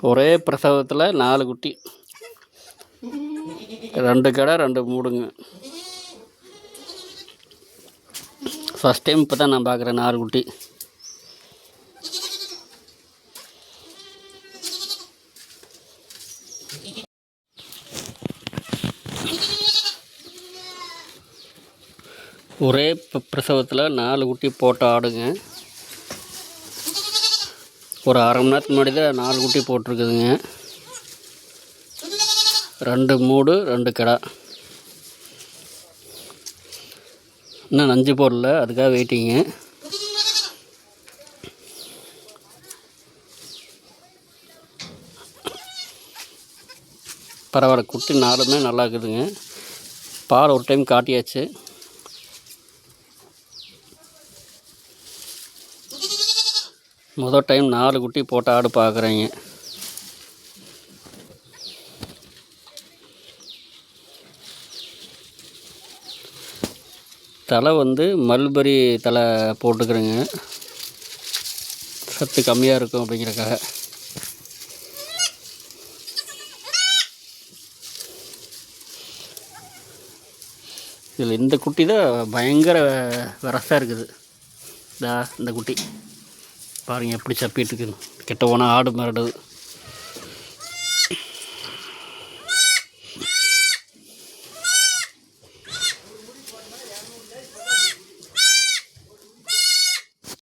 ஒரே பிரசவத்தில் 4 குட்டி, 2 கடை 2 மூடுங்க. ஃபஸ்ட் டைம் இப்போ தான் நான் பார்க்குறேன் 4 குட்டி. ஒரே பிரசவத்தில் 4 குட்டி போட்ட ஆடுங்க. ஒரு அரை மணி நேரத்துக்கு முன்னாடி தான் 4 குட்டி போட்டிருக்குதுங்க. 2 மூடு 2 கடை. இன்னும் நஞ்சு போடல, அதுக்காக வெயிட்டிங்க. பரவாயில்ல, குட்டி 4மே நல்லா இருக்குதுங்க. பால் ஒரு டைம் காட்டியாச்சு. முதல் டைம் 4 குட்டி போட்ட ஆடு பார்க்குறேங்க. தலை மல்பரி தலை போட்டுக்கிறேங்க, சத்து கம்மியாக இருக்கும் அப்படிங்கிறக்காக. இதில் இந்த குட்டி தான் பயங்கர விரசாக இருக்குது. இந்த குட்டி பாருங்கள் எப்படி சப்பிட்டு இருக்குது. கிட்ட போனால் ஆடு மிரடுது.